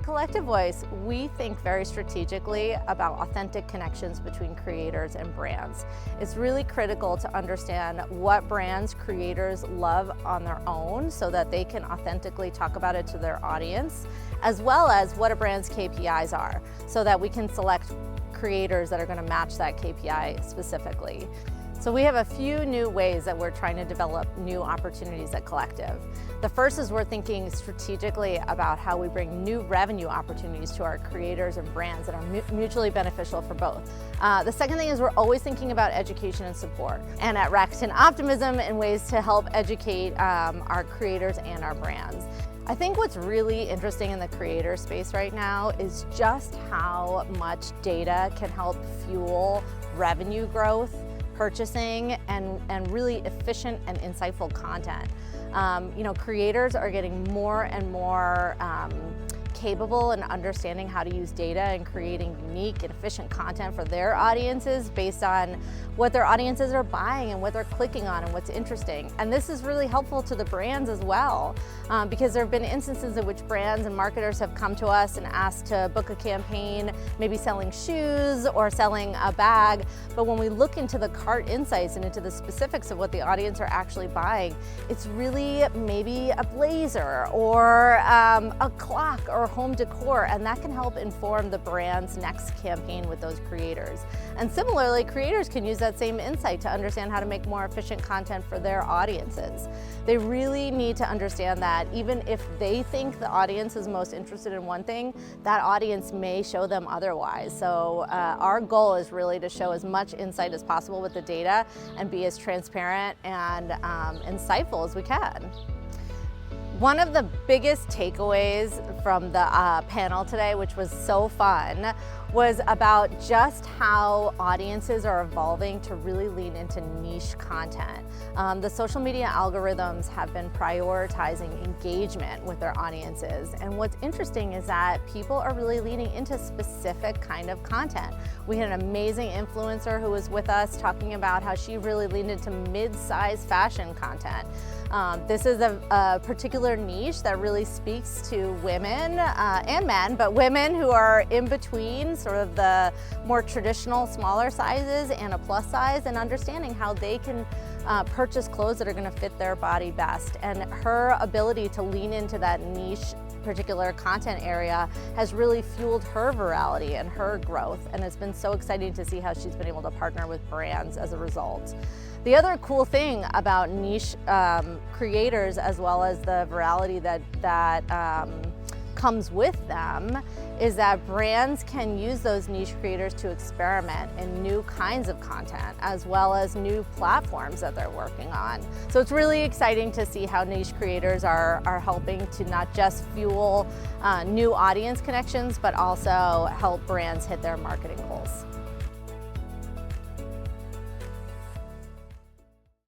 At Collective Voice, we think very strategically about authentic connections between creators and brands. It's really critical to understand what brands creators love on their own so that they can authentically talk about it to their audience, as well as what a brand's KPIs are, so that we can select creators that are going to match that KPI specifically. So we have a few new ways that we're trying to develop new opportunities at Collective. The first is we're thinking strategically about how we bring new revenue opportunities to our creators and brands that are mutually beneficial for both. The second thing is we're always thinking about education and support, and at Rakuten Optimism in ways to help educate our creators and our brands. I think what's really interesting in the creator space right now is just how much data can help fuel revenue growth, purchasing, and really efficient and insightful content. Creators are getting more and more capable in understanding how to use data and creating unique and efficient content for their audiences based on what their audiences are buying and what they're clicking on and what's interesting. And this is really helpful to the brands as well, because there have been instances in which brands and marketers have come to us and asked to book a campaign, maybe selling shoes or selling a bag, but when we look into the cart insights and into the specifics of what the audience are actually buying, it's really maybe a blazer or a clock or home decor, and that can help inform the brand's next campaign with those creators. And similarly, creators can use that same insight to understand how to make more efficient content for their audiences. They really need to understand that even if they think the audience is most interested in one thing, that audience may show them otherwise. So our goal is really to show as much insight as possible with the data and be as transparent and insightful as we can. One of the biggest takeaways from the panel today, which was so fun, was about just how audiences are evolving to really lean into niche content. The social media algorithms have been prioritizing engagement with their audiences, and what's interesting is that people are really leaning into specific kind of content. We had an amazing influencer who was with us talking about how she really leaned into mid-size fashion content. This is a particular niche that really speaks to women and men, but women who are in between sort of the more traditional smaller sizes and a plus size, and understanding how they can purchase clothes that are going to fit their body best. And her ability to lean into that niche particular content area has really fueled her virality and her growth, and it's been so exciting to see how she's been able to partner with brands as a result. The other cool thing about niche creators, as well as the virality that comes with them, is that brands can use those niche creators to experiment in new kinds of content, as well as new platforms that they're working on. So it's really exciting to see how niche creators are helping to not just fuel new audience connections, but also help brands hit their marketing goals.